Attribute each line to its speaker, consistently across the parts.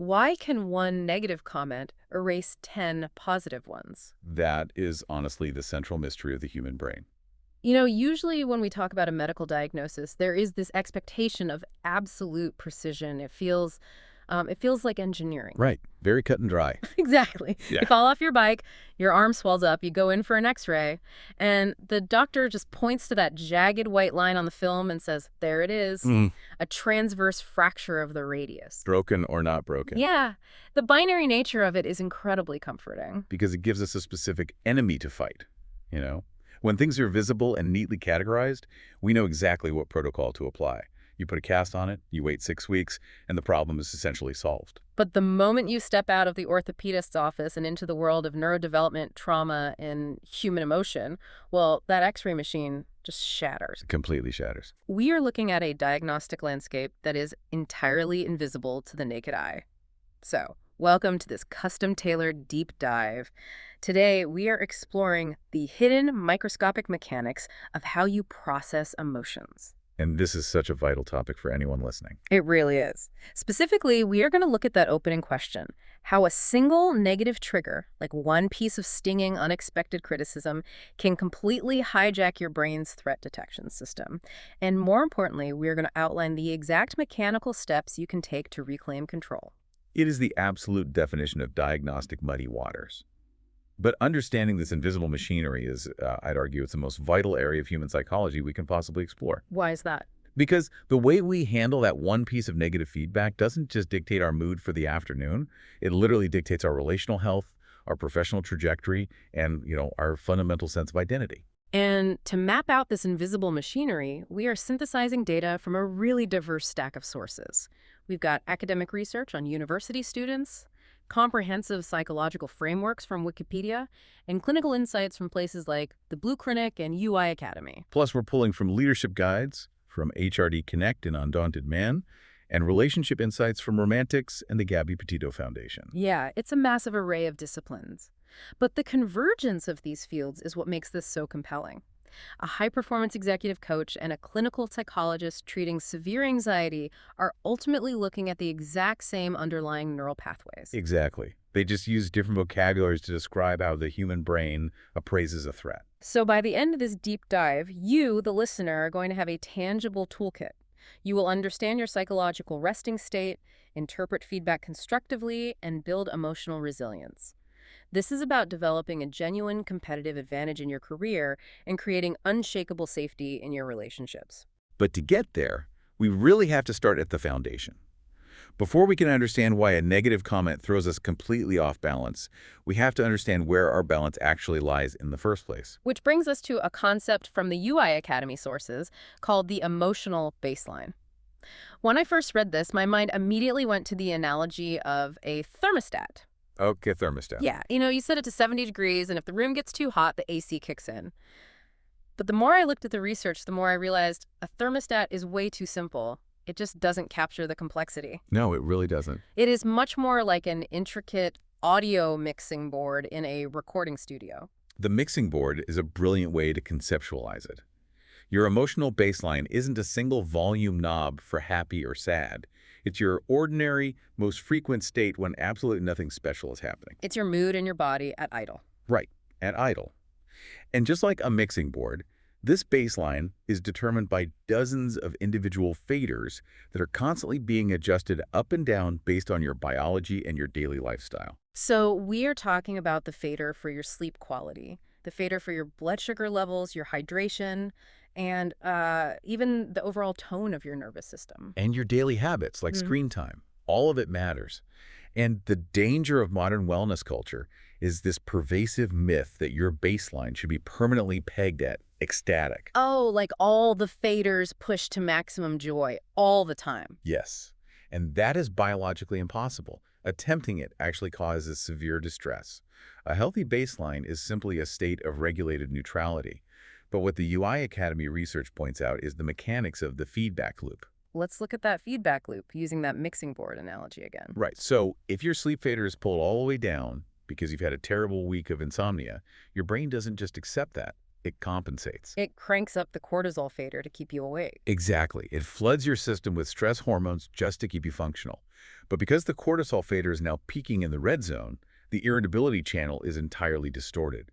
Speaker 1: Why can one negative comment erase 10 positive ones?
Speaker 2: That is honestly the central mystery of the human brain.
Speaker 1: Usually when we talk about a medical diagnosis, there is this expectation of absolute precision. It feels like engineering.
Speaker 2: Right. Very cut and dry.
Speaker 1: Exactly.
Speaker 2: Yeah.
Speaker 1: You fall off your bike, your arm swells up, you go in for an x-ray, and the doctor just points to that jagged white line on the film and says, there it is,
Speaker 2: Mm.
Speaker 1: a transverse fracture of the radius.
Speaker 2: Broken or not broken.
Speaker 1: Yeah, the binary nature of it is incredibly comforting.
Speaker 2: Because it gives us a specific enemy to fight, you know? When things are visible and neatly categorized, we know exactly what protocol to apply. You put a cast on it, you wait 6 weeks, and the problem is essentially solved.
Speaker 1: But the moment you step out of the orthopedist's office and into the world of neurodevelopment, trauma, and human emotion, well, that x-ray machine just shatters.
Speaker 2: It completely shatters.
Speaker 1: We are looking at a diagnostic landscape that is entirely invisible to the naked eye. So, welcome to this custom-tailored deep dive. Today, we are exploring the hidden microscopic mechanics of how you process emotions.
Speaker 2: And this is such a vital topic for anyone listening.
Speaker 1: It really is. Specifically, we are going to look at that opening question, how a single negative trigger, like one piece of stinging, unexpected criticism, can completely hijack your brain's threat detection system. And more importantly, we are going to outline the exact mechanical steps you can take to reclaim control.
Speaker 2: It is the absolute definition of diagnostic muddy waters. But understanding this invisible machinery is, I'd argue, it's the most vital area of human psychology we can possibly explore.
Speaker 1: Why is that?
Speaker 2: Because the way we handle that one piece of negative feedback doesn't just dictate our mood for the afternoon. It literally dictates our relational health, our professional trajectory, and, our fundamental sense of identity.
Speaker 1: And to map out this invisible machinery, we are synthesizing data from a really diverse stack of sources. We've got academic research on university students, comprehensive psychological frameworks from Wikipedia, and clinical insights from places like the Blue Clinic and UI Academy.
Speaker 2: Plus, we're pulling from leadership guides from HRD Connect and Undaunted Man, and relationship insights from Romantics and the Gabby Petito Foundation.
Speaker 1: Yeah, it's a massive array of disciplines. But the convergence of these fields is what makes this so compelling. A high-performance executive coach and a clinical psychologist treating severe anxiety are ultimately looking at the exact same underlying neural pathways.
Speaker 2: Exactly. They just use different vocabularies to describe how the human brain appraises a threat.
Speaker 1: So by the end of this deep dive, you, the listener, are going to have a tangible toolkit. You will understand your psychological resting state, interpret feedback constructively, and build emotional resilience. This is about developing a genuine competitive advantage in your career and creating unshakable safety in your relationships.
Speaker 2: But to get there, we really have to start at the foundation. Before we can understand why a negative comment throws us completely off balance, we have to understand where our balance actually lies in the first place.
Speaker 1: Which brings us to a concept from the UI Academy sources called the emotional baseline. When I first read this, my mind immediately went to the analogy of a thermostat.
Speaker 2: Okay, thermostat.
Speaker 1: Yeah, you set it to 70 degrees, and if the room gets too hot, the AC kicks in. But the more I looked at the research, the more I realized a thermostat is way too simple. It just doesn't capture the complexity.
Speaker 2: No, it really doesn't.
Speaker 1: It is much more like an intricate audio mixing board in a recording studio.
Speaker 2: The mixing board is a brilliant way to conceptualize it. Your emotional baseline isn't a single volume knob for happy or sad. It's your ordinary, most frequent state when absolutely nothing special is happening.
Speaker 1: It's your mood and your body at idle.
Speaker 2: Right, at idle. And just like a mixing board, this baseline is determined by dozens of individual faders that are constantly being adjusted up and down based on your biology and your daily lifestyle.
Speaker 1: So we are talking about the fader for your sleep quality, the fader for your blood sugar levels, your hydration, and even the overall tone of your nervous system.
Speaker 2: And your daily habits, like screen time. All of it matters. And the danger of modern wellness culture is this pervasive myth that your baseline should be permanently pegged at ecstatic.
Speaker 1: Oh, like all the faders push to maximum joy all the time.
Speaker 2: Yes. And that is biologically impossible. Attempting it actually causes severe distress. A healthy baseline is simply a state of regulated neutrality. But what the UI Academy research points out is the mechanics of the feedback loop.
Speaker 1: Let's look at that feedback loop using that mixing board analogy again.
Speaker 2: Right. So if your sleep fader is pulled all the way down because you've had a terrible week of insomnia, your brain doesn't just accept that. It compensates.
Speaker 1: It cranks up the cortisol fader to keep you awake.
Speaker 2: Exactly. It floods your system with stress hormones just to keep you functional. But because the cortisol fader is now peaking in the red zone, the irritability channel is entirely distorted.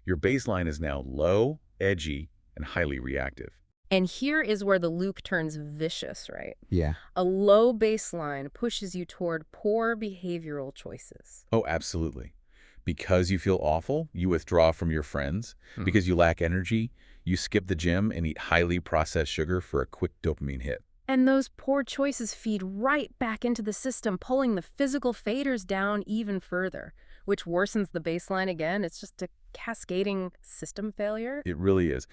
Speaker 2: Your baseline is now low, edgy, and highly reactive.
Speaker 1: And here is where the loop turns vicious, right?
Speaker 2: Yeah.
Speaker 1: A low baseline pushes you toward poor behavioral choices.
Speaker 2: Oh, absolutely. Because you feel awful, you withdraw from your friends. Because you lack energy, you skip the gym and eat highly processed sugar for a quick dopamine hit.
Speaker 1: And those poor choices feed right back into the system, pulling the physical faders down even further, which worsens the baseline again. It's just a cascading system failure.
Speaker 2: It really is.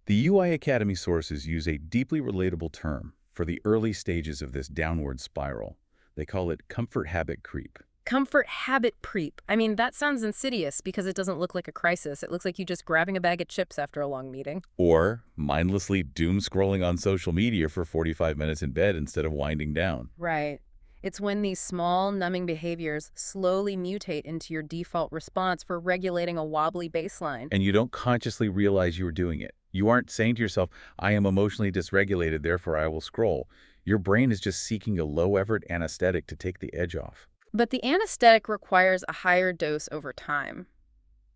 Speaker 2: The UI Academy sources use a deeply relatable term for the early stages of this downward spiral. They call it comfort habit creep.
Speaker 1: Comfort habit creep. I mean, that sounds insidious because it doesn't look like a crisis. It looks like you just grabbing a bag of chips after a long meeting.
Speaker 2: Or mindlessly doom scrolling on social media for 45 minutes in bed instead of winding down.
Speaker 1: Right. It's when these small, numbing behaviors slowly mutate into your default response for regulating a wobbly baseline.
Speaker 2: And you don't consciously realize you were doing it. You aren't saying to yourself, I am emotionally dysregulated, therefore I will scroll. Your brain is just seeking a low-effort anesthetic to take the edge off.
Speaker 1: But the anesthetic requires a higher dose over time.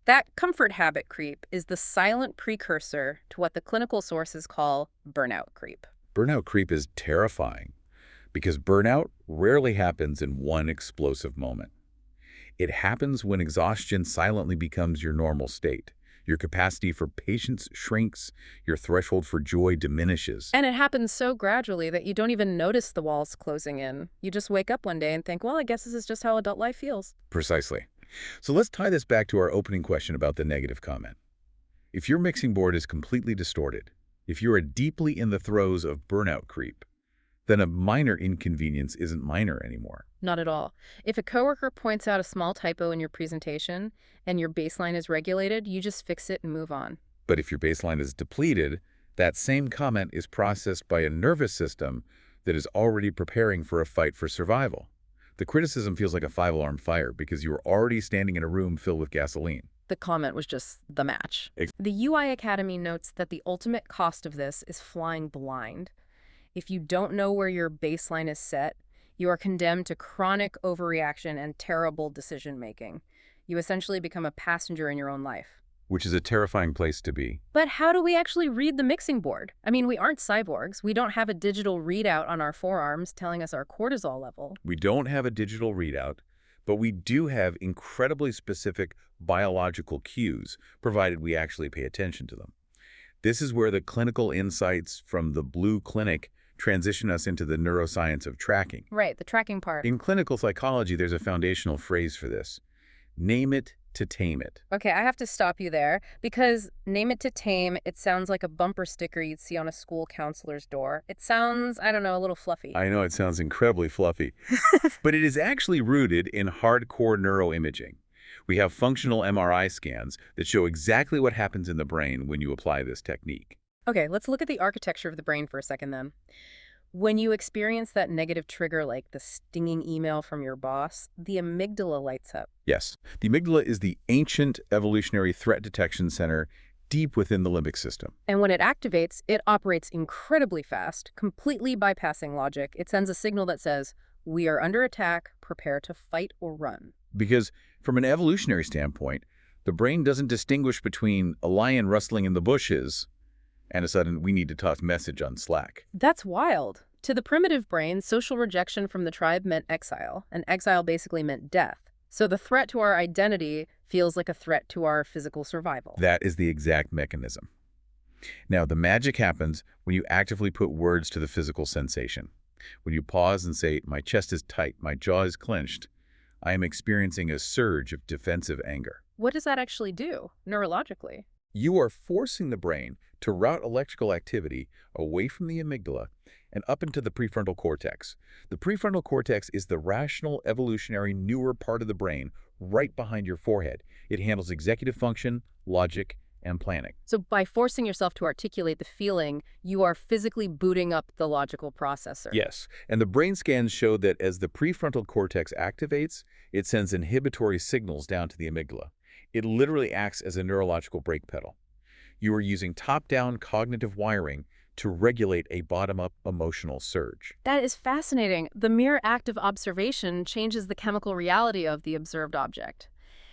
Speaker 1: That comfort habit creep is the silent precursor to what the clinical sources call burnout creep.
Speaker 2: Burnout creep is terrifying because burnout rarely happens in one explosive moment. It happens when exhaustion silently becomes your normal state. Your capacity for patience shrinks, your threshold for joy diminishes.
Speaker 1: And it happens so gradually that you don't even notice the walls closing in. You just wake up one day and think, well, I guess this is just how adult life feels.
Speaker 2: Precisely. So let's tie this back to our opening question about the negative comment. If your mixing board is completely distorted, if you are deeply in the throes of burnout creep, then a minor inconvenience isn't minor anymore.
Speaker 1: Not at all. If a coworker points out a small typo in your presentation and your baseline is regulated, you just fix it and move on.
Speaker 2: But if your baseline is depleted, that same comment is processed by a nervous system that is already preparing for a fight for survival. The criticism feels like a five-alarm fire because you are already standing in a room filled with gasoline.
Speaker 1: The comment was just the match. The UI Academy notes that the ultimate cost of this is flying blind. If you don't know where your baseline is set, you are condemned to chronic overreaction and terrible decision-making. You essentially become a passenger in your own life.
Speaker 2: Which is a terrifying place to be.
Speaker 1: But how do we actually read the mixing board? I mean, we aren't cyborgs. We don't have a digital readout on our forearms telling us our cortisol level.
Speaker 2: We don't have a digital readout, but we do have incredibly specific biological cues, provided we actually pay attention to them. This is where the clinical insights from the Blue Clinic transition us into the neuroscience of tracking.
Speaker 1: Right, the tracking part.
Speaker 2: In clinical psychology, there's a foundational phrase for this. Name it to tame it.
Speaker 1: Okay, I have to stop you there because name it to tame, it sounds like a bumper sticker you'd see on a school counselor's door. It sounds, I don't know, a little fluffy.
Speaker 2: I know it sounds incredibly fluffy, but it is actually rooted in hardcore neuroimaging. We have functional MRI scans that show exactly what happens in the brain when you apply this technique.
Speaker 1: Okay, let's look at the architecture of the brain for a second then. When you experience that negative trigger like the stinging email from your boss, the amygdala lights up.
Speaker 2: Yes, the amygdala is the ancient evolutionary threat detection center deep within the limbic system.
Speaker 1: And when it activates, it operates incredibly fast, completely bypassing logic. It sends a signal that says, we are under attack, prepare to fight or run.
Speaker 2: Because from an evolutionary standpoint, the brain doesn't distinguish between a lion rustling in the bushes and a sudden we need to toss message on Slack.
Speaker 1: That's wild. To the primitive brain, social rejection from the tribe meant exile, and exile basically meant death. So the threat to our identity feels like a threat to our physical survival.
Speaker 2: That is the exact mechanism. Now, the magic happens when you actively put words to the physical sensation. When you pause and say, my chest is tight, my jaw is clenched, I am experiencing a surge of defensive anger.
Speaker 1: What does that actually do, neurologically?
Speaker 2: You are forcing the brain to route electrical activity away from the amygdala and up into the prefrontal cortex. The prefrontal cortex is the rational, evolutionary, newer part of the brain right behind your forehead. It handles executive function, logic, and planning.
Speaker 1: So by forcing yourself to articulate the feeling, you are physically booting up the logical processor.
Speaker 2: Yes, and the brain scans show that as the prefrontal cortex activates, it sends inhibitory signals down to the amygdala. It literally acts as a neurological brake pedal. You are using top-down cognitive wiring to regulate a bottom-up emotional surge.
Speaker 1: That is fascinating. The mere act of observation changes the chemical reality of the observed object.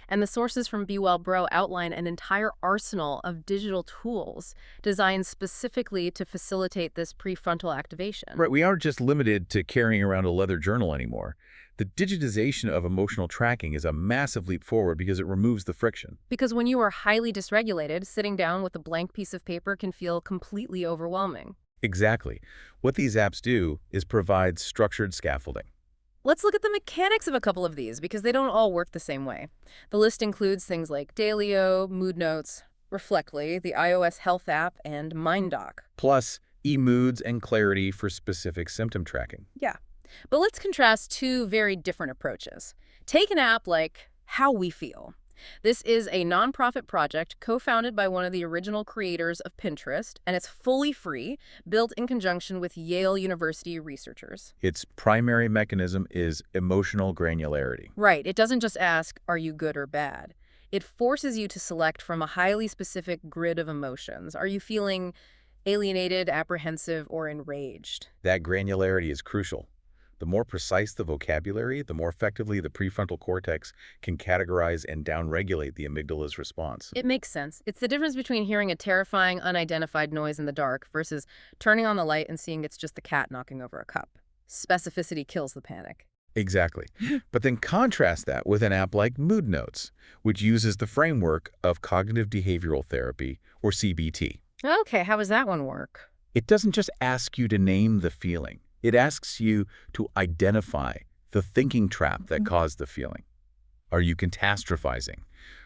Speaker 1: And the sources from Be Well Bro outline an entire arsenal of digital tools designed specifically to facilitate this prefrontal activation.
Speaker 2: Right, we aren't just limited to carrying around a leather journal anymore. The digitization of emotional tracking is a massive leap forward because it removes the friction.
Speaker 1: Because when you are highly dysregulated, sitting down with a blank piece of paper can feel completely overwhelming.
Speaker 2: Exactly. What these apps do is provide structured scaffolding.
Speaker 1: Let's look at the mechanics of a couple of these because they don't all work the same way. The list includes things like Dailyo, Mood Notes, Reflectly, the iOS Health app, and MindDoc.
Speaker 2: Plus, e-moods and clarity for specific symptom tracking.
Speaker 1: Yeah. But let's contrast two very different approaches. Take an app like How We Feel. This is a nonprofit project co-founded by one of the original creators of Pinterest, and it's fully free, built in conjunction with Yale University researchers.
Speaker 2: Its primary mechanism is emotional granularity.
Speaker 1: Right. It doesn't just ask, are you good or bad? It forces you to select from a highly specific grid of emotions. Are you feeling alienated, apprehensive, or enraged?
Speaker 2: That granularity is crucial. The more precise the vocabulary, the more effectively the prefrontal cortex can categorize and downregulate the amygdala's response.
Speaker 1: It makes sense. It's the difference between hearing a terrifying, unidentified noise in the dark versus turning on the light and seeing it's just the cat knocking over a cup. Specificity kills the panic.
Speaker 2: Exactly. But then contrast that with an app like Mood Notes, which uses the framework of cognitive behavioral therapy, or CBT.
Speaker 1: Okay, how does that one work?
Speaker 2: It doesn't just ask you to name the feeling. It asks you to identify the thinking trap that caused the feeling. Are you catastrophizing?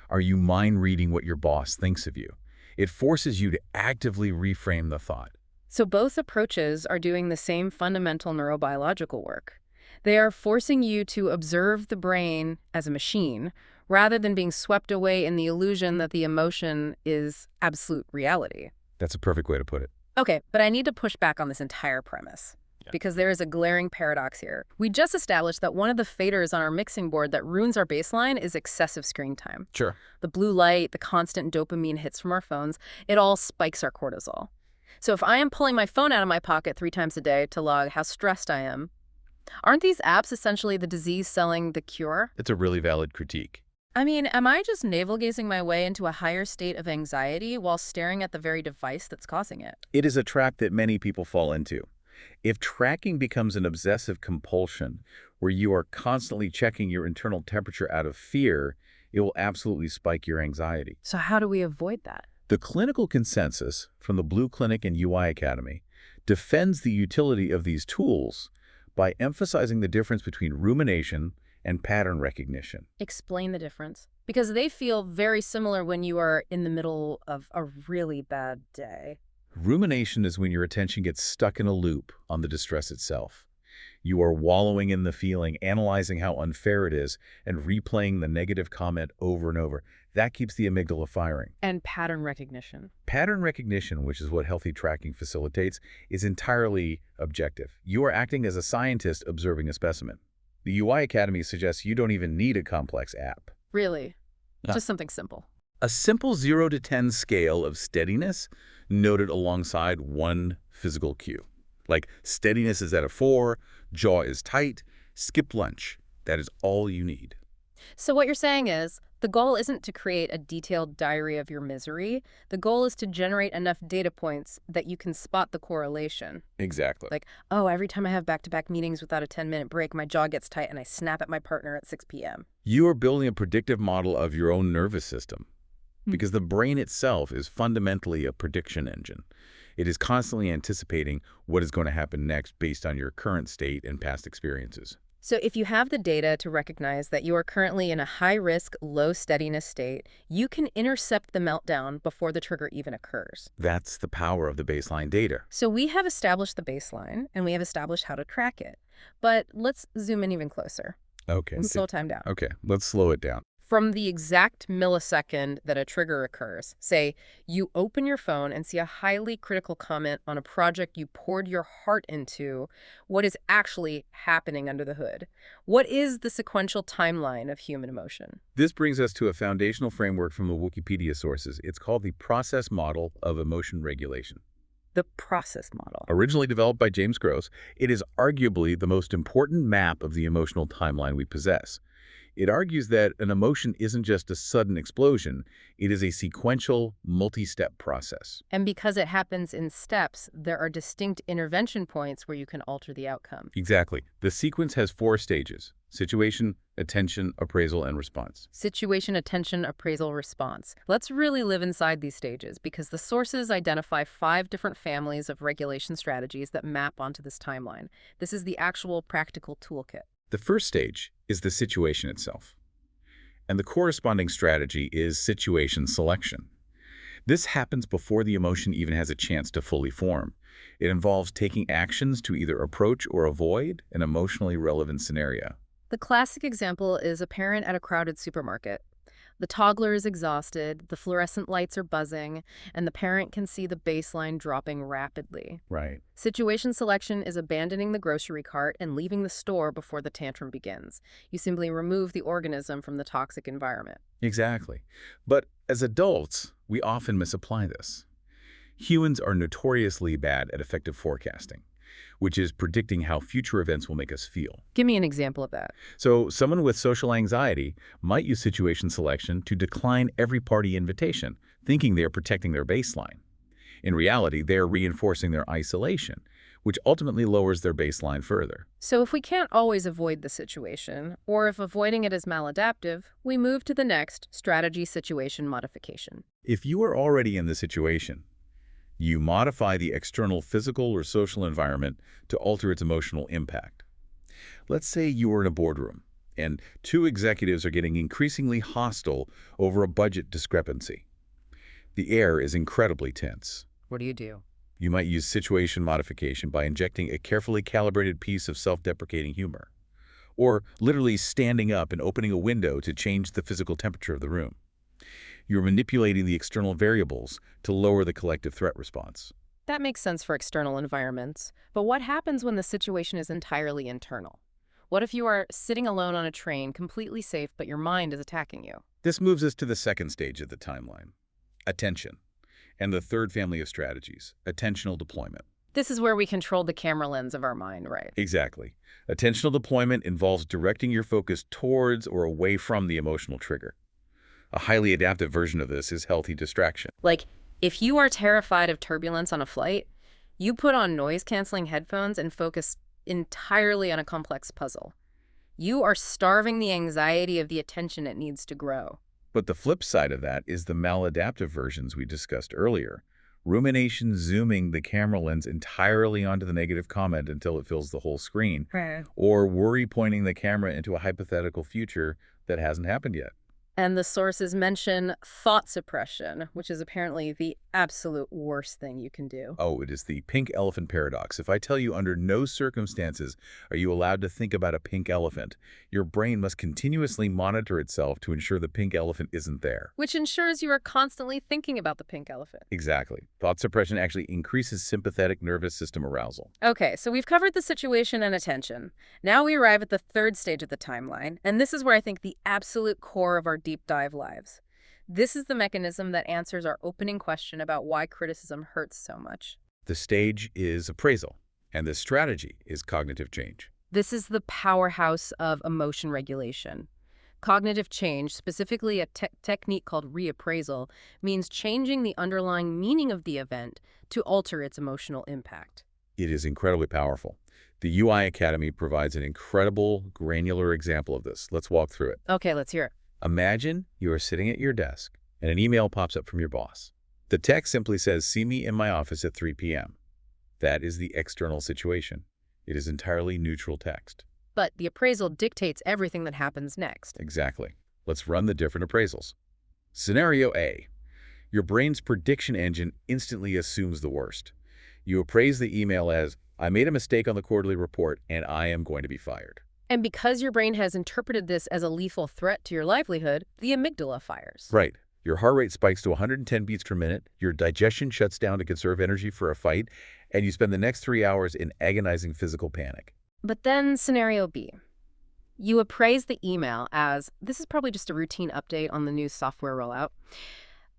Speaker 2: Are you mind-reading what your boss thinks of you? It forces you to actively reframe the thought.
Speaker 1: So both approaches are doing the same fundamental neurobiological work. They are forcing you to observe the brain as a machine rather than being swept away in the illusion that the emotion is absolute reality.
Speaker 2: That's a perfect way to put it.
Speaker 1: Okay, but I need to push back on this entire premise. Because there is a glaring paradox here. We just established that one of the faders on our mixing board that ruins our baseline is excessive screen time.
Speaker 2: Sure.
Speaker 1: The blue light, the constant dopamine hits from our phones, it all spikes our cortisol. So if I am pulling my phone out of my pocket 3 times a day to log how stressed I am, aren't these apps essentially the disease selling the cure?
Speaker 2: It's a really valid critique.
Speaker 1: I mean, am I just navel-gazing my way into a higher state of anxiety while staring at the very device that's causing it?
Speaker 2: It is a trap that many people fall into. If tracking becomes an obsessive compulsion where you are constantly checking your internal temperature out of fear, it will absolutely spike your anxiety.
Speaker 1: So how do we avoid that?
Speaker 2: The clinical consensus from the Blue Clinic and UI Academy defends the utility of these tools by emphasizing the difference between rumination and pattern recognition.
Speaker 1: Explain the difference. Because they feel very similar when you are in the middle of a really bad day.
Speaker 2: Rumination is when your attention gets stuck in a loop on the distress itself. You are wallowing in the feeling, analyzing how unfair it is, and replaying the negative comment over and over. That keeps the amygdala firing.
Speaker 1: And pattern recognition.
Speaker 2: Pattern recognition, which is what healthy tracking facilitates, is entirely objective. You are acting as a scientist observing a specimen. The UI Academy suggests you don't even need a complex app.
Speaker 1: Really?
Speaker 2: No.
Speaker 1: Just something simple.
Speaker 2: A simple 0 to 10 scale of steadiness noted alongside one physical cue. Like steadiness is at a 4, jaw is tight, skip lunch. That is all you need.
Speaker 1: So what you're saying is, the goal isn't to create a detailed diary of your misery. The goal is to generate enough data points that you can spot the correlation.
Speaker 2: Exactly.
Speaker 1: Like, oh, every time I have back-to-back meetings without a 10-minute break, my jaw gets tight and I snap at my partner at 6 p.m.
Speaker 2: You are building a predictive model of your own nervous system because the brain itself is fundamentally a prediction engine. It is constantly anticipating what is going to happen next based on your current state and past experiences.
Speaker 1: So if you have the data to recognize that you are currently in a high-risk, low-steadiness state, you can intercept the meltdown before the trigger even occurs.
Speaker 2: That's the power of the baseline data.
Speaker 1: So we have established the baseline, and we have established how to track it. But let's zoom in even closer
Speaker 2: Okay.
Speaker 1: and slow time down.
Speaker 2: Okay, let's slow it down.
Speaker 1: from the exact millisecond that a trigger occurs. Say, you open your phone and see a highly critical comment on a project you poured your heart into, what is actually happening under the hood? What is the sequential timeline of human emotion?
Speaker 2: This brings us to a foundational framework from the Wikipedia sources. It's called the process model of emotion regulation.
Speaker 1: The process model.
Speaker 2: Originally developed by James Gross, it is arguably the most important map of the emotional timeline we possess. It argues that an emotion isn't just a sudden explosion, it is a sequential, multi-step process.
Speaker 1: And because it happens in steps, there are distinct intervention points where you can alter the outcome.
Speaker 2: Exactly. The sequence has 4 stages: situation, attention, appraisal, and response.
Speaker 1: Situation, attention, appraisal, response. Let's really live inside these stages because the sources identify 5 different families of regulation strategies that map onto this timeline. This is the actual practical toolkit.
Speaker 2: The first stage is the situation itself, and the corresponding strategy is situation selection. This happens before the emotion even has a chance to fully form. It involves taking actions to either approach or avoid an emotionally relevant scenario.
Speaker 1: The classic example is a parent at a crowded supermarket. The toddler is exhausted, the fluorescent lights are buzzing, and the parent can see the baseline dropping rapidly.
Speaker 2: Right.
Speaker 1: Situation selection is abandoning the grocery cart and leaving the store before the tantrum begins. You simply remove the organism from the toxic environment.
Speaker 2: Exactly. But as adults, we often misapply this. Humans are notoriously bad at effective forecasting, which is predicting how future events will make us feel.
Speaker 1: Give me an example of that.
Speaker 2: So someone with social anxiety might use situation selection to decline every party invitation, thinking they're protecting their baseline. In reality, they're reinforcing their isolation, which ultimately lowers their baseline further.
Speaker 1: So if we can't always avoid the situation, or if avoiding it is maladaptive, we move to the next strategy: situation modification.
Speaker 2: If you are already in the situation, you modify the external physical or social environment to alter its emotional impact. Let's say you are in a boardroom, and 2 executives are getting increasingly hostile over a budget discrepancy. The air is incredibly tense.
Speaker 1: What do you do?
Speaker 2: You might use situation modification by injecting a carefully calibrated piece of self-deprecating humor, or literally standing up and opening a window to change the physical temperature of the room. You're manipulating the external variables to lower the collective threat response.
Speaker 1: That makes sense for external environments. But what happens when the situation is entirely internal? What if you are sitting alone on a train, completely safe, but your mind is attacking you?
Speaker 2: This moves us to the second stage of the timeline: attention, and the third family of strategies: attentional deployment.
Speaker 1: This is where we control the camera lens of our mind, right?
Speaker 2: Exactly. Attentional deployment involves directing your focus towards or away from the emotional trigger. A highly adaptive version of this is healthy distraction.
Speaker 1: Like, if you are terrified of turbulence on a flight, you put on noise-canceling headphones and focus entirely on a complex puzzle. You are starving the anxiety of the attention it needs to grow.
Speaker 2: But the flip side of that is the maladaptive versions we discussed earlier. Rumination, zooming the camera lens entirely onto the negative comment until it fills the whole screen,
Speaker 1: Right.
Speaker 2: or worry pointing the camera into a hypothetical future that hasn't happened yet.
Speaker 1: And the sources mention thought suppression, which is apparently the absolute worst thing you can do.
Speaker 2: Oh, it is the pink elephant paradox. If I tell you under no circumstances are you allowed to think about a pink elephant, your brain must continuously monitor itself to ensure the pink elephant isn't there.
Speaker 1: Which ensures you are constantly thinking about the pink elephant.
Speaker 2: Exactly. Thought suppression actually increases sympathetic nervous system arousal.
Speaker 1: Okay, so we've covered the situation and attention. Now we arrive at the third stage of the timeline, and this is where I think the absolute core of our deep dive lives. This is the mechanism that answers our opening question about why criticism hurts so much.
Speaker 2: The stage is appraisal, and the strategy is cognitive change.
Speaker 1: This is the powerhouse of emotion regulation. Cognitive change, specifically a technique called reappraisal, means changing the underlying meaning of the event to alter its emotional impact.
Speaker 2: It is incredibly powerful. The UI Academy provides an incredible, granular example of this. Let's walk through it.
Speaker 1: Okay, let's hear it.
Speaker 2: Imagine you are sitting at your desk and an email pops up from your boss. The text simply says, "See me in my office at 3 p.m." That is the external situation. It is entirely neutral text.
Speaker 1: But the appraisal dictates everything that happens next.
Speaker 2: Exactly. Let's run the different appraisals. Scenario A. Your brain's prediction engine instantly assumes the worst. You appraise the email as, "I made a mistake on the quarterly report and I am going to be fired."
Speaker 1: And because your brain has interpreted this as a lethal threat to your livelihood, the amygdala fires.
Speaker 2: Right. Your heart rate spikes to 110 beats per minute, your digestion shuts down to conserve energy for a fight, and you spend the next 3 hours in agonizing physical panic.
Speaker 1: But then scenario B. You appraise the email as, this is probably just a routine update on the new software rollout.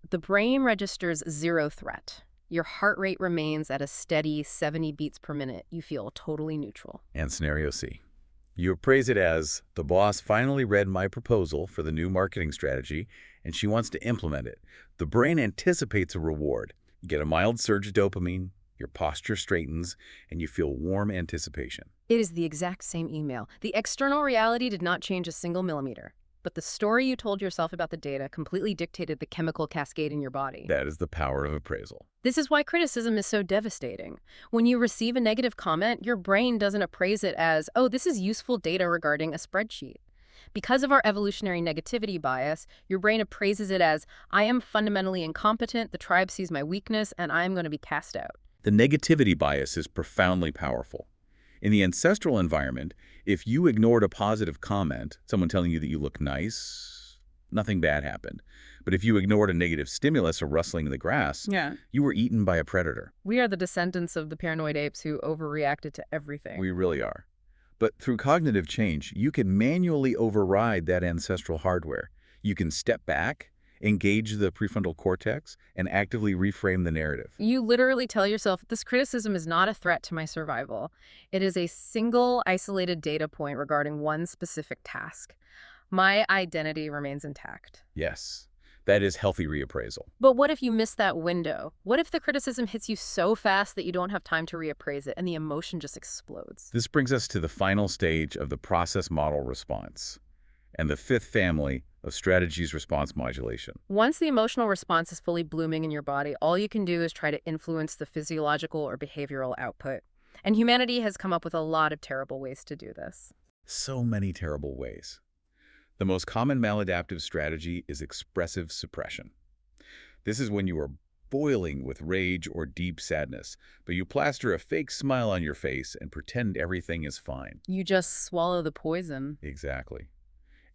Speaker 1: The brain registers zero threat. Your heart rate remains at a steady 70 beats per minute. You feel totally neutral.
Speaker 2: And scenario C. You appraise it as, the boss finally read my proposal for the new marketing strategy, and she wants to implement it. The brain anticipates a reward. You get a mild surge of dopamine, your posture straightens, and you feel warm anticipation.
Speaker 1: It is the exact same email. The external reality did not change a single millimeter. But the story you told yourself about the data completely dictated the chemical cascade in your body.
Speaker 2: That is the power of appraisal.
Speaker 1: This is why criticism is so devastating. When you receive a negative comment, your brain doesn't appraise it as, oh, this is useful data regarding a spreadsheet. Because of our evolutionary negativity bias, your brain appraises it as, I am fundamentally incompetent, the tribe sees my weakness, and I am going to be cast out.
Speaker 2: The negativity bias is profoundly powerful. In the ancestral environment, if you ignored a positive comment, someone telling you that you look nice, nothing bad happened. But if you ignored a negative stimulus, a rustling in the grass, you were eaten by a predator.
Speaker 1: We are the descendants of the paranoid apes who overreacted to everything.
Speaker 2: We really are. But through cognitive change, you can manually override that ancestral hardware. You can step back, engage the prefrontal cortex, and actively reframe the narrative.
Speaker 1: You literally tell yourself, this criticism is not a threat to my survival. It is a single, isolated data point regarding one specific task. My identity remains intact.
Speaker 2: Yes, that is healthy reappraisal.
Speaker 1: But what if you miss that window? What if the criticism hits you so fast that you don't have time to reappraise it and the emotion just explodes?
Speaker 2: This brings us to the final stage of the process model response and the fifth family of strategies response modulation.
Speaker 1: Once the emotional response is fully blooming in your body, all you can do is try to influence the physiological or behavioral output. And humanity has come up with a lot of terrible ways to do this.
Speaker 2: So many terrible ways. The most common maladaptive strategy is expressive suppression. This is when you are boiling with rage or deep sadness, but you plaster a fake smile on your face and pretend everything is fine.
Speaker 1: You just swallow the poison.
Speaker 2: Exactly.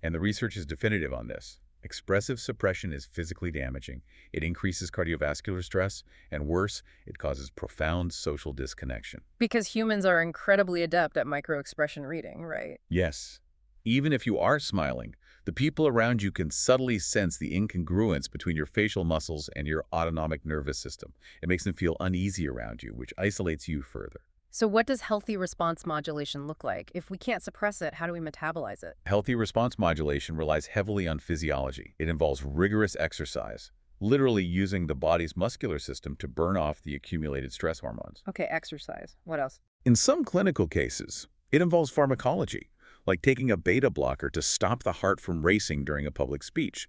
Speaker 2: And the research is definitive on this. Expressive suppression is physically damaging. It increases cardiovascular stress, and worse, it causes profound social disconnection.
Speaker 1: Because humans are incredibly adept at microexpression reading, right?
Speaker 2: Yes. Even if you are smiling, the people around you can subtly sense the incongruence between your facial muscles and your autonomic nervous system. It makes them feel uneasy around you, which isolates you further.
Speaker 1: So what does healthy response modulation look like? If we can't suppress it, how do we metabolize it?
Speaker 2: Healthy response modulation relies heavily on physiology. It involves rigorous exercise, literally using the body's muscular system to burn off the accumulated stress hormones.
Speaker 1: Okay, exercise. What else?
Speaker 2: In some clinical cases, it involves pharmacology, like taking a beta blocker to stop the heart from racing during a public speech.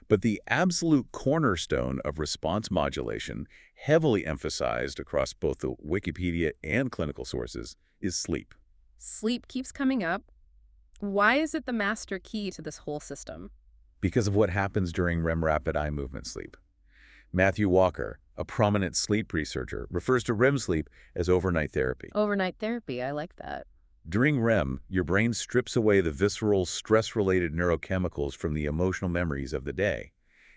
Speaker 2: But the absolute cornerstone of response modulation, heavily emphasized across both the Wikipedia and clinical sources, is sleep.
Speaker 1: Sleep keeps coming up. Why is it the master key to this whole system?
Speaker 2: Because of what happens during REM rapid eye movement sleep. Matthew Walker, a prominent sleep researcher, refers to REM sleep as overnight therapy.
Speaker 1: Overnight therapy, I like that.
Speaker 2: During REM, your brain strips away the visceral, stress-related neurochemicals from the emotional memories of the day.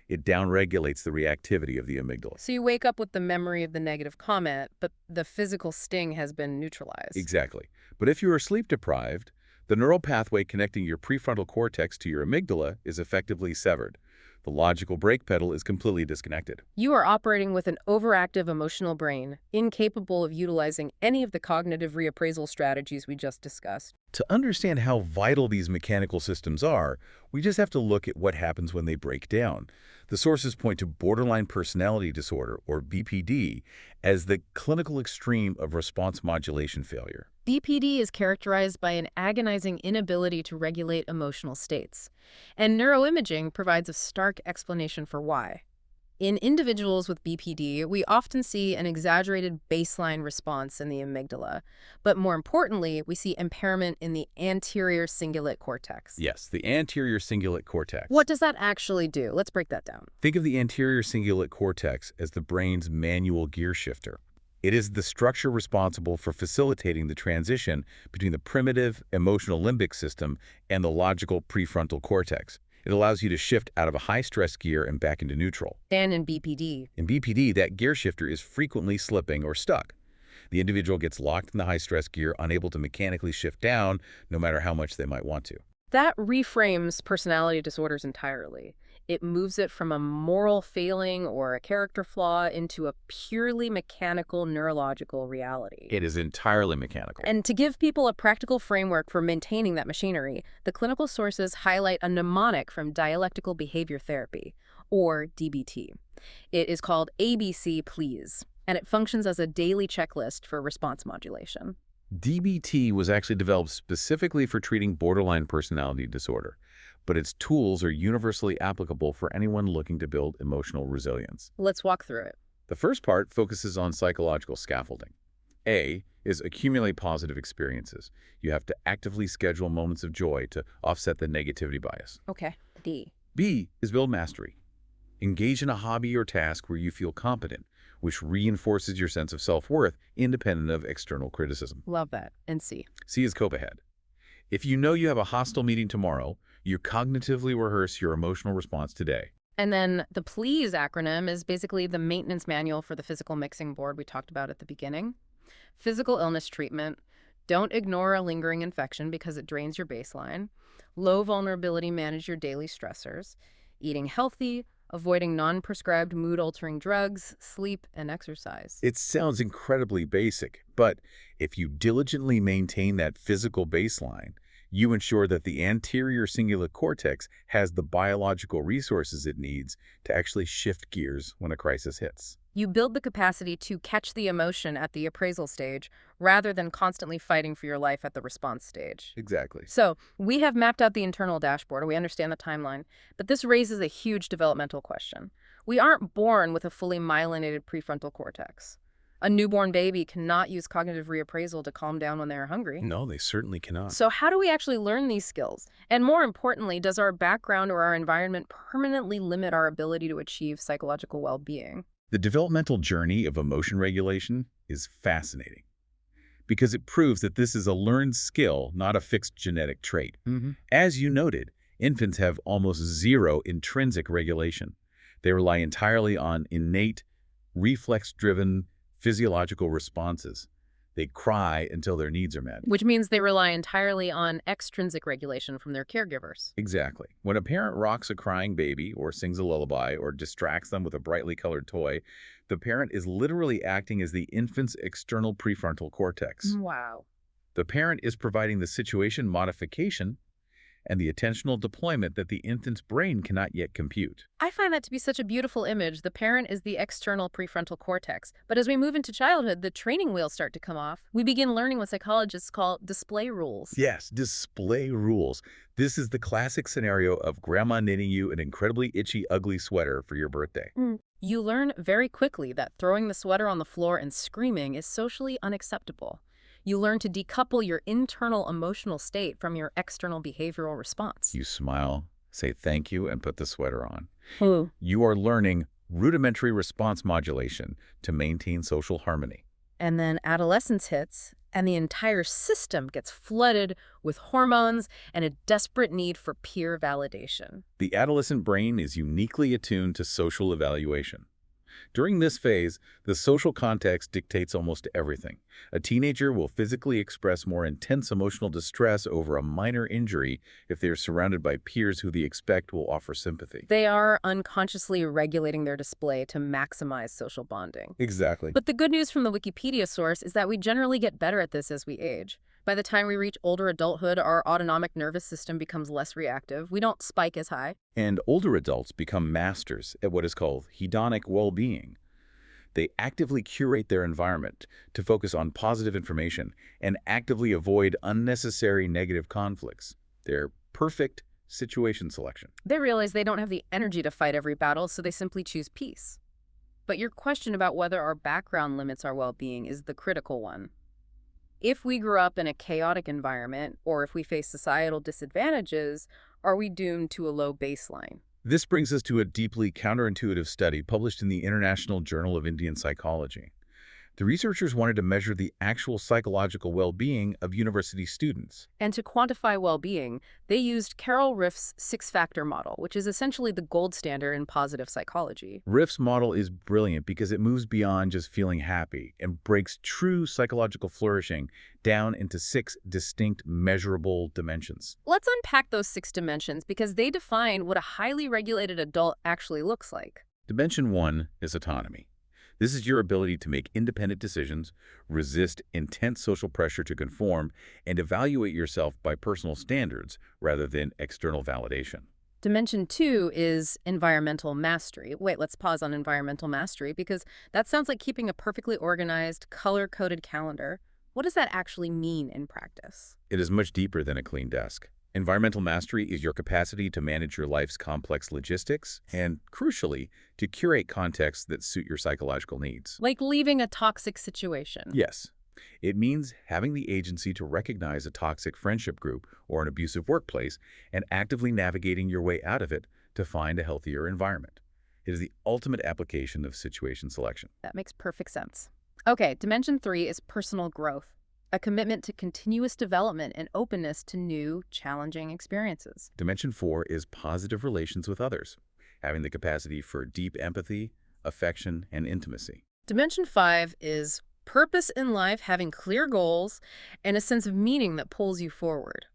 Speaker 2: It downregulates the reactivity of the amygdala.
Speaker 1: So you wake up with the memory of the negative comment, but the physical sting has been neutralized.
Speaker 2: Exactly. But if you are sleep-deprived, the neural pathway connecting your prefrontal cortex to your amygdala is effectively severed. The logical brake pedal is completely disconnected.
Speaker 1: You are operating with an overactive emotional brain, incapable of utilizing any of the cognitive reappraisal strategies we just discussed.
Speaker 2: To understand how vital these mechanical systems are, we just have to look at what happens when they break down. The sources point to borderline personality disorder, or BPD, as the clinical extreme of response modulation failure.
Speaker 1: BPD is characterized by an agonizing inability to regulate emotional states, and neuroimaging provides a stark explanation for why. In individuals with BPD, we often see an exaggerated baseline response in the amygdala, but more importantly, we see impairment in the anterior cingulate cortex.
Speaker 2: Yes, the anterior cingulate cortex.
Speaker 1: What does that actually do? Let's break that down.
Speaker 2: Think of the anterior cingulate cortex as the brain's manual gear shifter. It is the structure responsible for facilitating the transition between the primitive emotional limbic system and the logical prefrontal cortex. It allows you to shift out of a high-stress gear and back into neutral.
Speaker 1: And in BPD.
Speaker 2: In BPD, that gear shifter is frequently slipping or stuck. The individual gets locked in the high-stress gear, unable to mechanically shift down, no matter how much they might want to.
Speaker 1: That reframes personality disorders entirely. It moves it from a moral failing or a character flaw into a purely mechanical neurological reality.
Speaker 2: It is entirely mechanical.
Speaker 1: And to give people a practical framework for maintaining that machinery, the clinical sources highlight a mnemonic from dialectical behavior therapy, or DBT. It is called ABC Please, and it functions as a daily checklist for response modulation.
Speaker 2: DBT was actually developed specifically for treating borderline personality disorder, but its tools are universally applicable for anyone looking to build emotional resilience.
Speaker 1: Let's walk through it.
Speaker 2: The first part focuses on psychological scaffolding. A is accumulate positive experiences. You have to actively schedule moments of joy to offset the negativity bias.
Speaker 1: Okay. D.
Speaker 2: B is build mastery. Engage in a hobby or task where you feel competent, which reinforces your sense of self-worth independent of external criticism.
Speaker 1: Love that. And C.
Speaker 2: C is cope ahead. If you know you have a hostile meeting tomorrow, you cognitively rehearse your emotional response today.
Speaker 1: And then the PLEASE acronym is basically the maintenance manual for the physical mixing board we talked about at the beginning. Physical illness treatment. Don't ignore a lingering infection because it drains your baseline. Low vulnerability, manage your daily stressors. Eating healthy, avoiding non-prescribed mood-altering drugs, sleep, and exercise.
Speaker 2: It sounds incredibly basic, but if you diligently maintain that physical baseline, you ensure that the anterior cingulate cortex has the biological resources it needs to actually shift gears when a crisis hits.
Speaker 1: You build the capacity to catch the emotion at the appraisal stage rather than constantly fighting for your life at the response stage.
Speaker 2: Exactly.
Speaker 1: So we have mapped out the internal dashboard, we understand the timeline, but this raises a huge developmental question. We aren't born with a fully myelinated prefrontal cortex. A newborn baby cannot use cognitive reappraisal to calm down when they're hungry.
Speaker 2: No, they certainly cannot.
Speaker 1: So how do we actually learn these skills? And more importantly, does our background or our environment permanently limit our ability to achieve psychological well-being?
Speaker 2: The developmental journey of emotion regulation is fascinating because it proves that this is a learned skill, not a fixed genetic trait. As you noted, infants have almost zero intrinsic regulation. They rely entirely on innate, reflex-driven physiological responses. They cry until their needs are met.
Speaker 1: Which means they rely entirely on extrinsic regulation from their caregivers.
Speaker 2: Exactly. When a parent rocks a crying baby or sings a lullaby or distracts them with a brightly colored toy, the parent is literally acting as the infant's external prefrontal cortex.
Speaker 1: Wow.
Speaker 2: The parent is providing the situation modification and the attentional deployment that the infant's brain cannot yet compute.
Speaker 1: I find that to be such a beautiful image. The parent is the external prefrontal cortex. But as we move into childhood, the training wheels start to come off. We begin learning what psychologists call display rules.
Speaker 2: Yes, display rules. This is the classic scenario of grandma knitting you an incredibly itchy, ugly sweater for your birthday.
Speaker 1: You learn very quickly that throwing the sweater on the floor and screaming is socially unacceptable. You learn to decouple your internal emotional state from your external behavioral response.
Speaker 2: You smile, say thank you, and put the sweater on.
Speaker 1: Ooh.
Speaker 2: You are learning rudimentary response modulation to maintain social harmony.
Speaker 1: And then adolescence hits, and the entire system gets flooded with hormones and a desperate need for peer validation.
Speaker 2: The adolescent brain is uniquely attuned to social evaluation. During this phase, the social context dictates almost everything. A teenager will physically express more intense emotional distress over a minor injury if they are surrounded by peers who they expect will offer sympathy.
Speaker 1: They are unconsciously regulating their display to maximize social bonding.
Speaker 2: Exactly.
Speaker 1: But the good news from the Wikipedia source is that we generally get better at this as we age. By the time we reach older adulthood, our autonomic nervous system becomes less reactive. We don't spike as high.
Speaker 2: And older adults become masters at what is called hedonic well-being. They actively curate their environment to focus on positive information and actively avoid unnecessary negative conflicts. They're perfect situation selection.
Speaker 1: They realize they don't have the energy to fight every battle, so they simply choose peace. But your question about whether our background limits our well-being is the critical one. If we grew up in a chaotic environment, or if we face societal disadvantages, are we doomed to a low baseline?
Speaker 2: This brings us to a deeply counterintuitive study published in the International Journal of Indian Psychology. The researchers wanted to measure the actual psychological well-being of university students.
Speaker 1: And to quantify well-being, they used Carol Riff's six-factor model, which is essentially the gold standard in positive psychology.
Speaker 2: Riff's model is brilliant because it moves beyond just feeling happy and breaks true psychological flourishing down into 6 distinct measurable dimensions.
Speaker 1: Let's unpack those 6 dimensions because they define what a highly regulated adult actually looks like.
Speaker 2: Dimension 1 is autonomy. This is your ability to make independent decisions, resist intense social pressure to conform, and evaluate yourself by personal standards rather than external validation.
Speaker 1: Dimension 2 is environmental mastery. Wait, let's pause on environmental mastery because that sounds like keeping a perfectly organized, color-coded calendar. What does that actually mean in practice?
Speaker 2: It is much deeper than a clean desk. Environmental mastery is your capacity to manage your life's complex logistics and, crucially, to curate contexts that suit your psychological needs.
Speaker 1: Like leaving a toxic situation.
Speaker 2: Yes, it means having the agency to recognize a toxic friendship group or an abusive workplace and actively navigating your way out of it to find a healthier environment. It is the ultimate application of situation selection.
Speaker 1: That makes perfect sense. Okay, dimension 3 is personal growth, a commitment to continuous development and openness to new, challenging experiences.
Speaker 2: Dimension 4 is positive relations with others, having the capacity for deep empathy, affection, and intimacy.
Speaker 1: Dimension 5 is purpose in life, having clear goals and a sense of meaning that pulls you forward.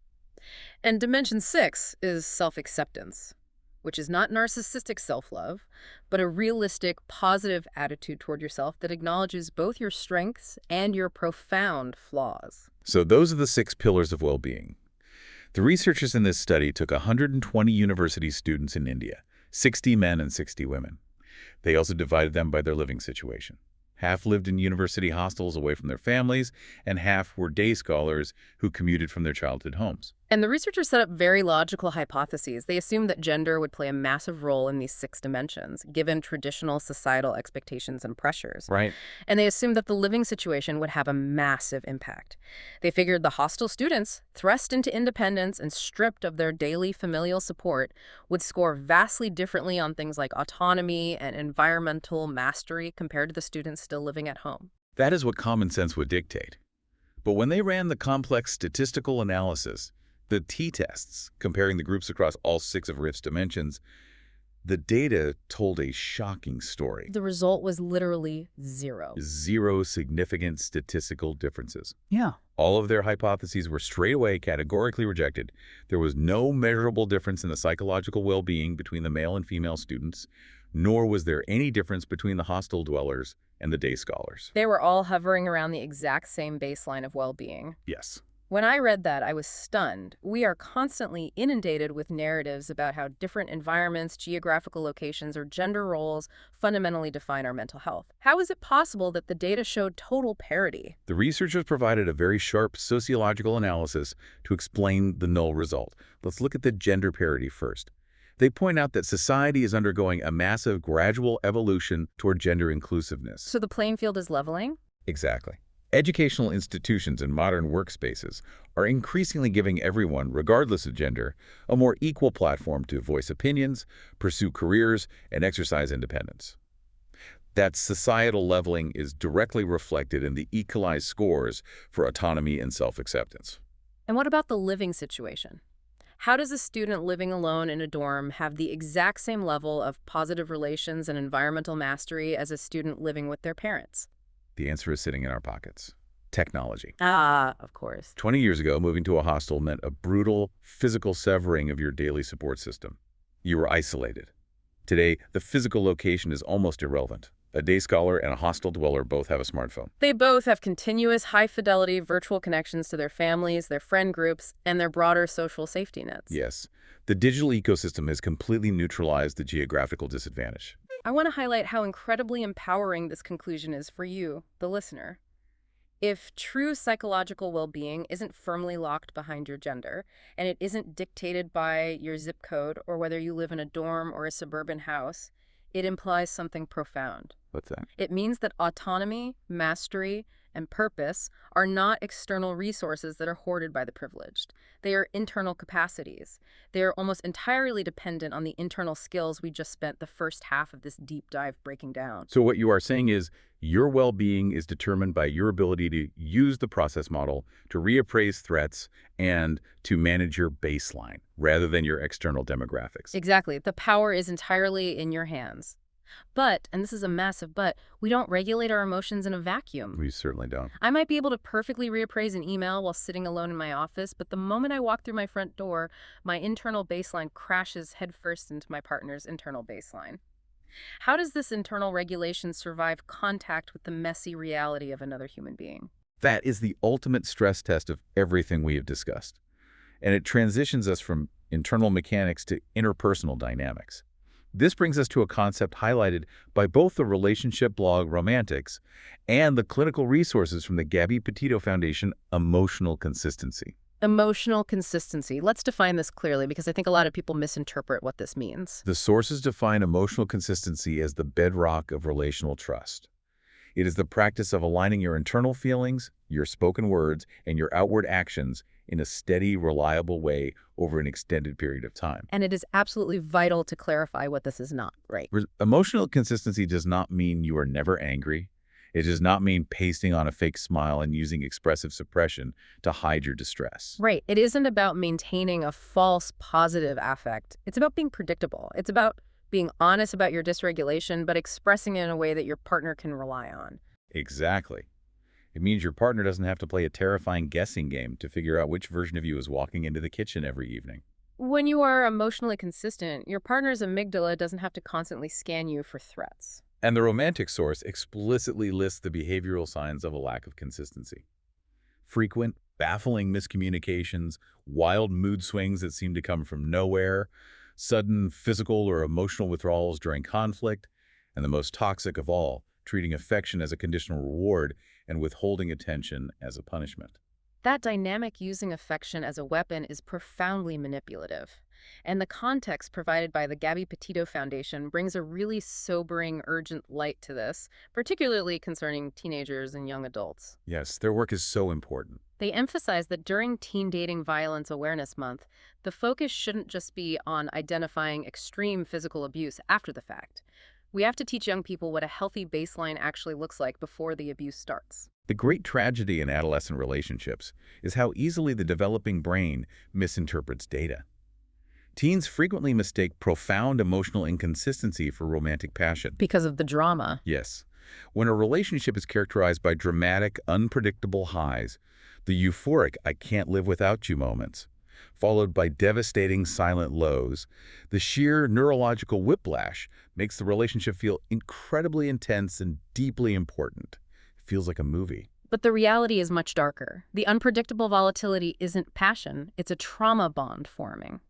Speaker 1: And dimension 6 is self-acceptance, which is not narcissistic self-love, but a realistic, positive attitude toward yourself that acknowledges both your strengths and your profound flaws.
Speaker 2: So those are the 6 pillars of well-being. The researchers in this study took 120 university students in India, 60 men and 60 women. They also divided them by their living situation. Half lived in university hostels away from their families, and half were day scholars who commuted from their childhood homes.
Speaker 1: And the researchers set up very logical hypotheses. They assumed that gender would play a massive role in these 6 dimensions, given traditional societal expectations and pressures.
Speaker 2: Right.
Speaker 1: And they assumed that the living situation would have a massive impact. They figured the hostel students, thrust into independence and stripped of their daily familial support, would score vastly differently on things like autonomy and environmental mastery compared to the students still living at home.
Speaker 2: That is what common sense would dictate. But when they ran the complex statistical analysis, the t-tests, comparing the groups across all 6 of Riff's dimensions, the data told a shocking story.
Speaker 1: The result was literally 0.
Speaker 2: 0 significant statistical differences.
Speaker 1: Yeah.
Speaker 2: All of their hypotheses were straight away categorically rejected. There was no measurable difference in the psychological well-being between the male and female students, nor was there any difference between the hostel dwellers and the day scholars.
Speaker 1: They were all hovering around the exact same baseline of well-being.
Speaker 2: Yes.
Speaker 1: When I read that, I was stunned. We are constantly inundated with narratives about how different environments, geographical locations, or gender roles fundamentally define our mental health. How is it possible that the data showed total parity?
Speaker 2: The researchers provided a very sharp sociological analysis to explain the null result. Let's look at the gender parity first. They point out that society is undergoing a massive gradual evolution toward gender inclusiveness.
Speaker 1: So the playing field is leveling?
Speaker 2: Exactly. Educational institutions and modern workspaces are increasingly giving everyone, regardless of gender, a more equal platform to voice opinions, pursue careers, and exercise independence. That societal leveling is directly reflected in the equalized scores for autonomy and self-acceptance.
Speaker 1: And what about the living situation? How does a student living alone in a dorm have the exact same level of positive relations and environmental mastery as a student living with their parents?
Speaker 2: The answer is sitting in our pockets. Technology.
Speaker 1: Ah, of course.
Speaker 2: 20 years ago, moving to a hostel meant a brutal physical severing of your daily support system. You were isolated. Today, the physical location is almost irrelevant. A day scholar and a hostel dweller both have a smartphone.
Speaker 1: They both have continuous, high-fidelity virtual connections to their families, their friend groups, and their broader social safety nets.
Speaker 2: Yes, the digital ecosystem has completely neutralized the geographical disadvantage.
Speaker 1: I want to highlight how incredibly empowering this conclusion is for you, the listener. If true psychological well-being isn't firmly locked behind your gender, and it isn't dictated by your zip code or whether you live in a dorm or a suburban house, it implies something profound.
Speaker 2: What's that?
Speaker 1: It means that autonomy, mastery, and purpose are not external resources that are hoarded by the privileged. They are internal capacities. They are almost entirely dependent on the internal skills we just spent the first half of this deep dive breaking down.
Speaker 2: So what you are saying is your well-being is determined by your ability to use the process model to reappraise threats and to manage your baseline rather than your external demographics.
Speaker 1: Exactly. The power is entirely in your hands. But, and this is a massive but, we don't regulate our emotions in a vacuum.
Speaker 2: We certainly don't.
Speaker 1: I might be able to perfectly reappraise an email while sitting alone in my office, but the moment I walk through my front door, my internal baseline crashes headfirst into my partner's internal baseline. How does this internal regulation survive contact with the messy reality of another human being?
Speaker 2: That is the ultimate stress test of everything we have discussed. And it transitions us from internal mechanics to interpersonal dynamics. This brings us to a concept highlighted by both the relationship blog Romantics and the clinical resources from the Gabby Petito Foundation, emotional consistency.
Speaker 1: Emotional consistency. Let's define this clearly because I think a lot of people misinterpret what this means.
Speaker 2: The sources define emotional consistency as the bedrock of relational trust. It is the practice of aligning your internal feelings, your spoken words, and your outward actions in a steady, reliable way over an extended period of time.
Speaker 1: And it is absolutely vital to clarify what this is not, right?
Speaker 2: Emotional consistency does not mean you are never angry. It does not mean pasting on a fake smile and using expressive suppression to hide your distress.
Speaker 1: Right. It isn't about maintaining a false positive affect. It's about being predictable. It's about being honest about your dysregulation, but expressing it in a way that your partner can rely on.
Speaker 2: Exactly. It means your partner doesn't have to play a terrifying guessing game to figure out which version of you is walking into the kitchen every evening.
Speaker 1: When you are emotionally consistent, your partner's amygdala doesn't have to constantly scan you for threats.
Speaker 2: And the romantic source explicitly lists the behavioral signs of a lack of consistency. Frequent, baffling miscommunications, wild mood swings that seem to come from nowhere, sudden physical or emotional withdrawals during conflict, and the most toxic of all, treating affection as a conditional reward and withholding attention as a punishment.
Speaker 1: That dynamic using affection as a weapon is profoundly manipulative. And the context provided by the Gabby Petito Foundation brings a really sobering, urgent light to this, particularly concerning teenagers and young adults.
Speaker 2: Yes, their work is so important.
Speaker 1: They emphasize that during Teen Dating Violence Awareness Month, the focus shouldn't just be on identifying extreme physical abuse after the fact. We have to teach young people what a healthy baseline actually looks like before the abuse starts.
Speaker 2: The great tragedy in adolescent relationships is how easily the developing brain misinterprets data. Teens frequently mistake profound emotional inconsistency for romantic passion.
Speaker 1: Because of the drama.
Speaker 2: Yes. When a relationship is characterized by dramatic, unpredictable highs, the euphoric "I can't live without you" moments, followed by devastating silent lows, the sheer neurological whiplash makes the relationship feel incredibly intense and deeply important. It feels like a movie.
Speaker 1: But the reality is much darker. The unpredictable volatility isn't passion, it's a trauma bond forming.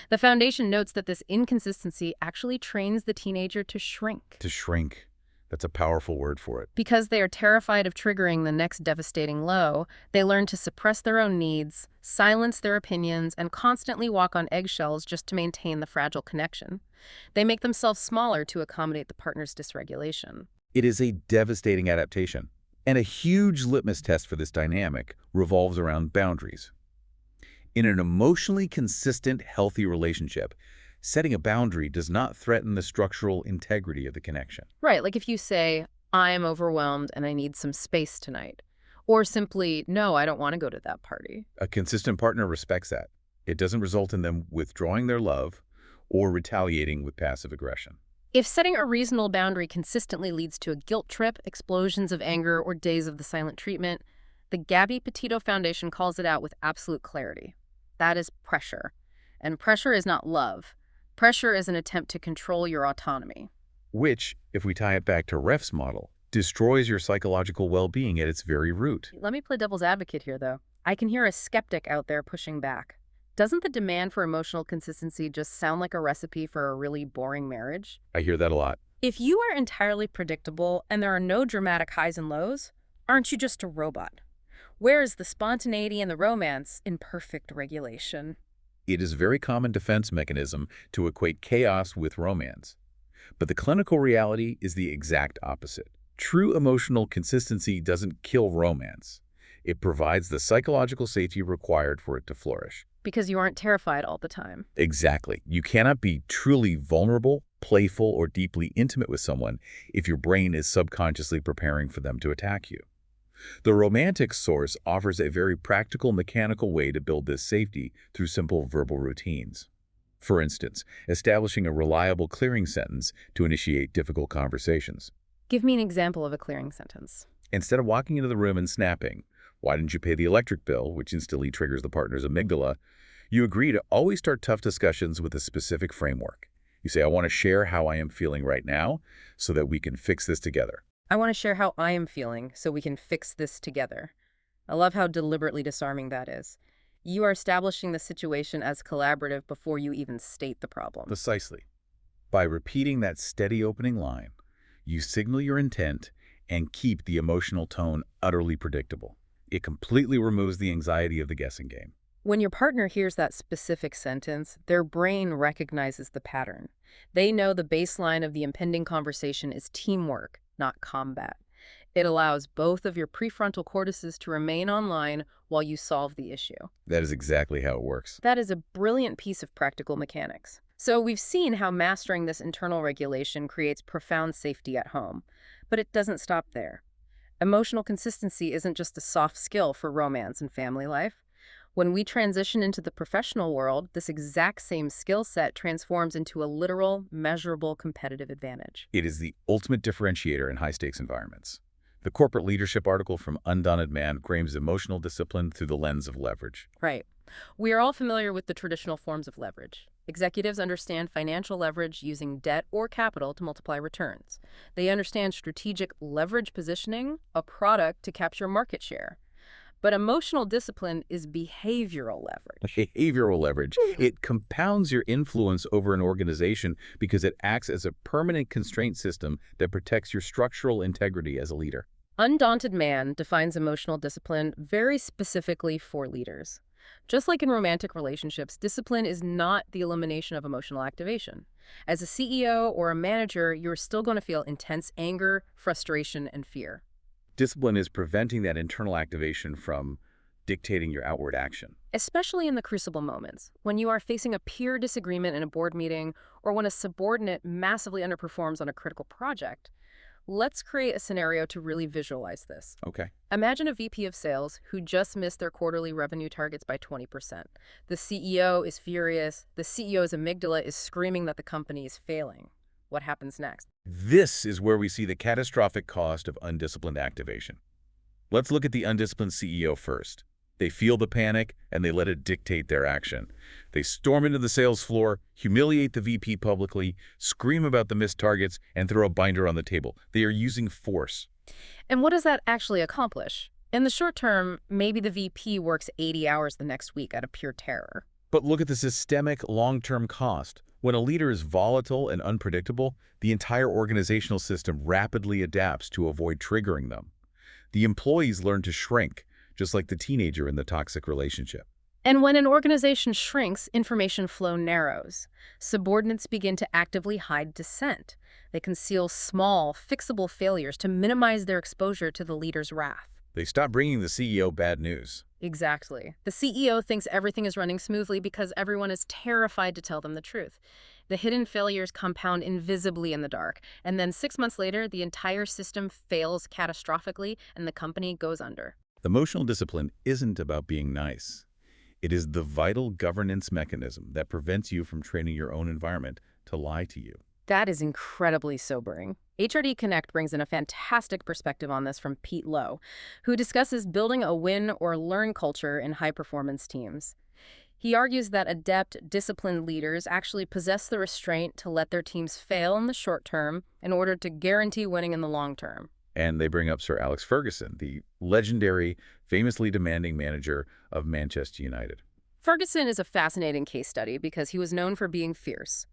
Speaker 1: The foundation notes that this inconsistency actually trains the teenager to shrink.
Speaker 2: To shrink. That's a powerful word for it.
Speaker 1: Because they are terrified of triggering the next devastating low, they learn to suppress their own needs, silence their opinions, and constantly walk on eggshells just to maintain the fragile connection. They make themselves smaller to accommodate the partner's dysregulation.
Speaker 2: It is a devastating adaptation. And a huge litmus test for this dynamic revolves around boundaries. In an emotionally consistent, healthy relationship, setting a boundary does not threaten the structural integrity of the connection.
Speaker 1: Right, like if you say, I'm overwhelmed and I need some space tonight. Or simply, no, I don't want to go to that party.
Speaker 2: A consistent partner respects that. It doesn't result in them withdrawing their love or retaliating with passive aggression.
Speaker 1: If setting a reasonable boundary consistently leads to a guilt trip, explosions of anger, or days of the silent treatment, the Gabby Petito Foundation calls it out with absolute clarity. That is pressure. And pressure is not love. Pressure is an attempt to control your autonomy.
Speaker 2: Which, if we tie it back to Ref's model, destroys your psychological well-being at its very root.
Speaker 1: Let me play devil's advocate here, though. I can hear a skeptic out there pushing back. Doesn't the demand for emotional consistency just sound like a recipe for a really boring marriage?
Speaker 2: I hear that a lot.
Speaker 1: If you are entirely predictable and there are no dramatic highs and lows, aren't you just a robot? Where is the spontaneity and the romance in perfect regulation?
Speaker 2: It is a very common defense mechanism to equate chaos with romance. But the clinical reality is the exact opposite. True emotional consistency doesn't kill romance. It provides the psychological safety required for it to flourish.
Speaker 1: Because you aren't terrified all the time.
Speaker 2: Exactly. You cannot be truly vulnerable, playful, or deeply intimate with someone if your brain is subconsciously preparing for them to attack you. The romantic source offers a very practical, mechanical way to build this safety through simple verbal routines. For instance, establishing a reliable clearing sentence to initiate difficult conversations.
Speaker 1: Give me an example of a clearing sentence.
Speaker 2: Instead of walking into the room and snapping, "Why didn't you pay the electric bill?" which instantly triggers the partner's amygdala, you agree to always start tough discussions with a specific framework. You say, "I want to share how I am feeling right now so that we can fix this together."
Speaker 1: I want to share how I am feeling so we can fix this together. I love how deliberately disarming that is. You are establishing the situation as collaborative before you even state the problem.
Speaker 2: Precisely. By repeating that steady opening line, you signal your intent and keep the emotional tone utterly predictable. It completely removes the anxiety of the guessing game.
Speaker 1: When your partner hears that specific sentence, their brain recognizes the pattern. They know the baseline of the impending conversation is teamwork, not combat. It allows both of your prefrontal cortices to remain online while you solve the issue.
Speaker 2: That is exactly how it works.
Speaker 1: That is a brilliant piece of practical mechanics. So we've seen how mastering this internal regulation creates profound safety at home. But it doesn't stop there. Emotional consistency isn't just a soft skill for romance and family life. When we transition into the professional world, this exact same skill set transforms into a literal, measurable competitive advantage.
Speaker 2: It is the ultimate differentiator in high-stakes environments. The corporate leadership article from Undaunted Man frames emotional discipline through the lens of leverage.
Speaker 1: Right. We are all familiar with the traditional forms of leverage. Executives understand financial leverage using debt or capital to multiply returns. They understand strategic leverage positioning, a product to capture market share. But emotional discipline is behavioral leverage.
Speaker 2: Behavioral leverage. It compounds your influence over an organization because it acts as a permanent constraint system that protects your structural integrity as a leader.
Speaker 1: Undaunted Man defines emotional discipline very specifically for leaders. Just like in romantic relationships, discipline is not the elimination of emotional activation. As a CEO or a manager, you're still going to feel intense anger, frustration, and fear.
Speaker 2: Discipline is preventing that internal activation from dictating your outward action.
Speaker 1: Especially in the crucible moments, when you are facing a peer disagreement in a board meeting or when a subordinate massively underperforms on a critical project. Let's create a scenario to really visualize this.
Speaker 2: Okay.
Speaker 1: Imagine a VP of sales who just missed their quarterly revenue targets by 20%. The CEO is furious. The CEO's amygdala is screaming that the company is failing. What happens next?
Speaker 2: This is where we see the catastrophic cost of undisciplined activation. Let's look at the undisciplined CEO first. They feel the panic, and they let it dictate their action. They storm into the sales floor, humiliate the VP publicly, scream about the missed targets, and throw a binder on the table. They are using force.
Speaker 1: And what does that actually accomplish? In the short term, maybe the VP works 80 hours the next week out of pure terror.
Speaker 2: But look at the systemic long-term cost. When a leader is volatile and unpredictable, the entire organizational system rapidly adapts to avoid triggering them. The employees learn to shrink, just like the teenager in the toxic relationship.
Speaker 1: And when an organization shrinks, information flow narrows. Subordinates begin to actively hide dissent. They conceal small, fixable failures to minimize their exposure to the leader's wrath.
Speaker 2: They stop bringing the CEO bad news.
Speaker 1: Exactly. The CEO thinks everything is running smoothly because everyone is terrified to tell them the truth. The hidden failures compound invisibly in the dark, and then 6 months later, the entire system fails catastrophically and the company goes under.
Speaker 2: Emotional discipline isn't about being nice. It is the vital governance mechanism that prevents you from training your own environment to lie to you.
Speaker 1: That is incredibly sobering. HRD Connect brings in a fantastic perspective on this from Pete Lowe, who discusses building a win or learn culture in high-performance teams. He argues that adept, disciplined leaders actually possess the restraint to let their teams fail in the short term in order to guarantee winning in the long term.
Speaker 2: And they bring up Sir Alex Ferguson, the legendary, famously demanding manager of Manchester United.
Speaker 1: Ferguson is a fascinating case study because he was known for being fierce.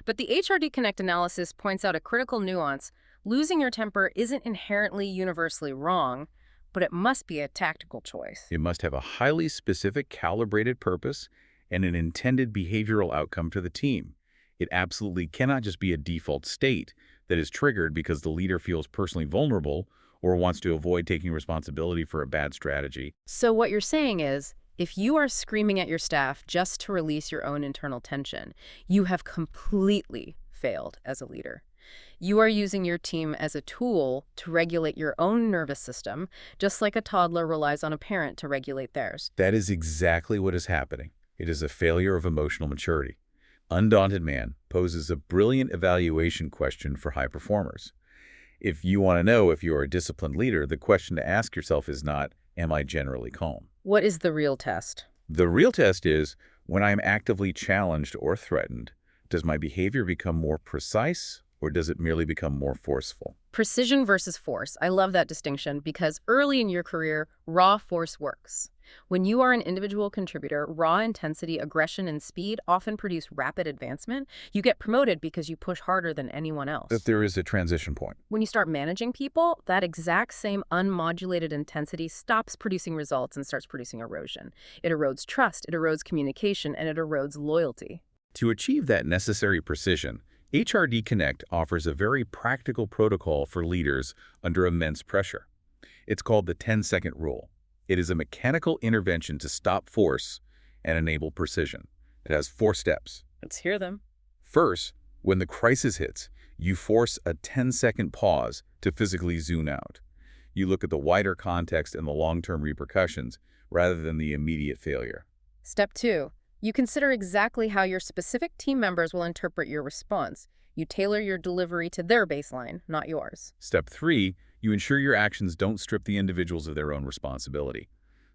Speaker 1: But the HRD Connect analysis points out a critical nuance. Losing your temper isn't inherently universally wrong, but it must be a tactical choice.
Speaker 2: It must have a highly specific, calibrated purpose and an intended behavioral outcome for the team. It absolutely cannot just be a default state that is triggered because the leader feels personally vulnerable or wants to avoid taking responsibility for a bad strategy.
Speaker 1: So what you're saying is, if you are screaming at your staff just to release your own internal tension, you have completely failed as a leader. You are using your team as a tool to regulate your own nervous system, just like a toddler relies on a parent to regulate theirs.
Speaker 2: That is exactly what is happening. It is a failure of emotional maturity. Undaunted Man poses a brilliant evaluation question for high performers. If you want to know if you are a disciplined leader, the question to ask yourself is not, am I generally calm?
Speaker 1: What is the real test?
Speaker 2: The real test is, when I am actively challenged or threatened, does my behavior become more precise or does it merely become more forceful?
Speaker 1: Precision versus force. I love that distinction because early in your career, raw force works. When you are an individual contributor, raw intensity, aggression, and speed often produce rapid advancement. You get promoted because you push harder than anyone
Speaker 2: That
Speaker 1: else.
Speaker 2: there is a transition point.
Speaker 1: When you start managing people, that exact same unmodulated intensity stops producing results and starts producing erosion. It erodes trust, it erodes communication, and it erodes loyalty.
Speaker 2: To achieve that necessary precision, HRD Connect offers a very practical protocol for leaders under immense pressure. It's called the 10-second rule. It is a mechanical intervention to stop force and enable precision. It has 4 steps.
Speaker 1: Let's hear them.
Speaker 2: First, when the crisis hits, you force a 10-second pause to physically zoom out. You look at the wider context and the long-term repercussions rather than the immediate failure.
Speaker 1: Step 2. You consider exactly how your specific team members will interpret your response. You tailor your delivery to their baseline, not yours.
Speaker 2: Step 3, you ensure your actions don't strip the individuals of their own responsibility.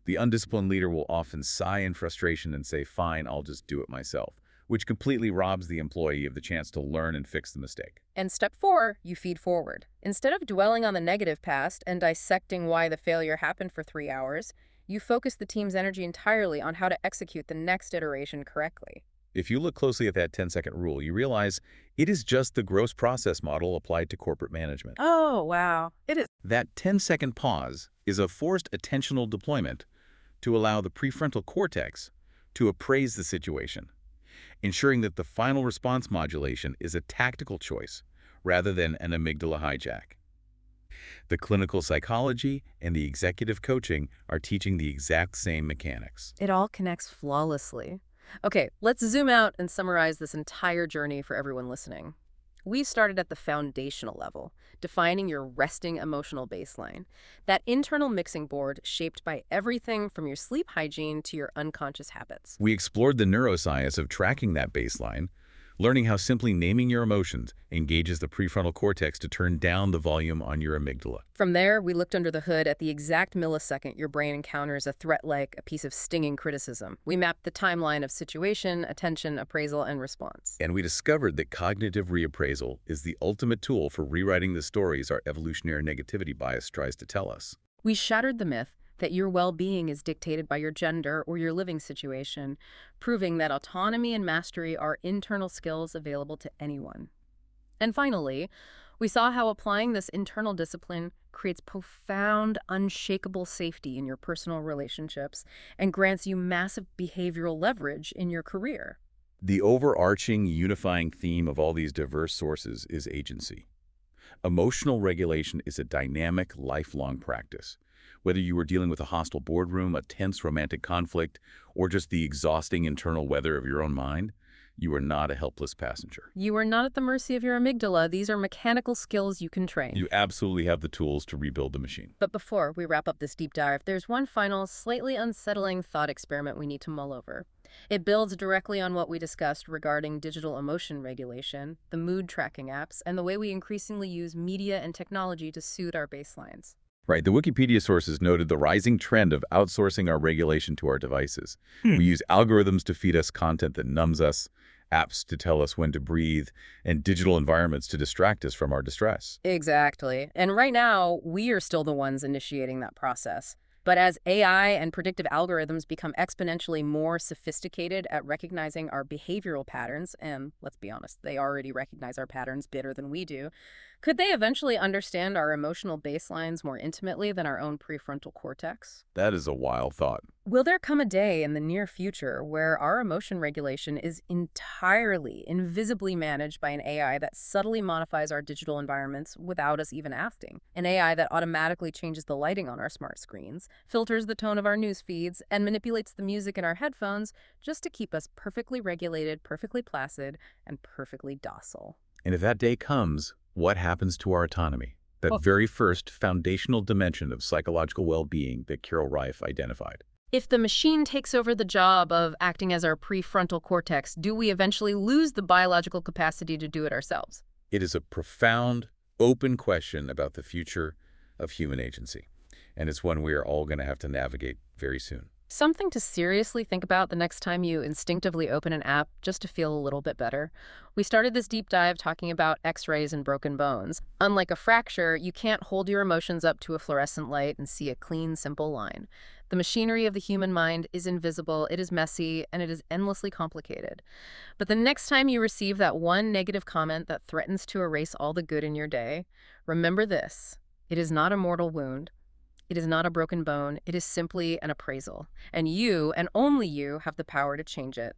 Speaker 2: The undisciplined leader will often sigh in frustration and say, fine, I'll just do it myself, which completely robs the employee of the chance to learn and fix the mistake.
Speaker 1: And step 4, you feed forward. Instead of dwelling on the negative past and dissecting why the failure happened for 3 hours, you focus the team's energy entirely on how to execute the next iteration correctly.
Speaker 2: If you look closely at that 10-second rule, you realize it is just the gross process model applied to corporate management.
Speaker 1: Oh, wow. It is.
Speaker 2: That 10-second pause is a forced attentional deployment to allow the prefrontal cortex to appraise the situation, ensuring that the final response modulation is a tactical choice rather than an amygdala hijack. The clinical psychology and the executive coaching are teaching the exact same mechanics.
Speaker 1: It all connects flawlessly. Okay, let's zoom out and summarize this entire journey for everyone listening. We started at the foundational level, defining your resting emotional baseline, that internal mixing board shaped by everything from your sleep hygiene to your unconscious habits.
Speaker 2: We explored the neuroscience of tracking that baseline, learning how simply naming your emotions engages the prefrontal cortex to turn down the volume on your amygdala.
Speaker 1: From there, we looked under the hood at the exact millisecond your brain encounters a threat like a piece of stinging criticism. We mapped the timeline of situation, attention, appraisal, and response.
Speaker 2: And we discovered that cognitive reappraisal is the ultimate tool for rewriting the stories our evolutionary negativity bias tries to tell us.
Speaker 1: We shattered the myth that your well-being is dictated by your gender or your living situation, proving that autonomy and mastery are internal skills available to anyone. And finally, we saw how applying this internal discipline creates profound, unshakable safety in your personal relationships and grants you massive behavioral leverage in your career.
Speaker 2: The overarching, unifying theme of all these diverse sources is agency. Emotional regulation is a dynamic, lifelong practice. Whether you are dealing with a hostile boardroom, a tense romantic conflict, or just the exhausting internal weather of your own mind, you are not a helpless passenger.
Speaker 1: You are not at the mercy of your amygdala. These are mechanical skills you can train.
Speaker 2: You absolutely have the tools to rebuild the machine.
Speaker 1: But before we wrap up this deep dive, there's one final, slightly unsettling thought experiment we need to mull over. It builds directly on what we discussed regarding digital emotion regulation, the mood tracking apps, and the way we increasingly use media and technology to soothe our baselines.
Speaker 2: Right. The Wikipedia sources noted the rising trend of outsourcing our regulation to our devices. We use algorithms to feed us content that numbs us, apps to tell us when to breathe, and digital environments to distract us from our distress.
Speaker 1: Exactly. And right now, we are still the ones initiating that process. But as AI and predictive algorithms become exponentially more sophisticated at recognizing our behavioral patterns, and let's be honest, they already recognize our patterns better than we do, could they eventually understand our emotional baselines more intimately than our own prefrontal cortex?
Speaker 2: That is a wild thought.
Speaker 1: Will there come a day in the near future where our emotion regulation is entirely, invisibly managed by an AI that subtly modifies our digital environments without us even asking? An AI that automatically changes the lighting on our smart screens, filters the tone of our news feeds, and manipulates the music in our headphones just to keep us perfectly regulated, perfectly placid, and perfectly docile.
Speaker 2: And if that day comes, what happens to our autonomy? That very first foundational dimension of psychological well-being that Carol Reif identified.
Speaker 1: If the machine takes over the job of acting as our prefrontal cortex, do we eventually lose the biological capacity to do it ourselves?
Speaker 2: It is a profound, open question about the future of human agency. And it's one we are all going to have to navigate very soon.
Speaker 1: Something to seriously think about the next time you instinctively open an app just to feel a little bit better. We started this deep dive talking about x-rays and broken bones. Unlike a fracture, you can't hold your emotions up to a fluorescent light and see a clean, simple line. The machinery of the human mind is invisible, it is messy, and it is endlessly complicated. But the next time you receive that one negative comment that threatens to erase all the good in your day, remember this: it is not a mortal wound. It is not a broken bone. It is simply an appraisal. And you, and only you, have the power to change it.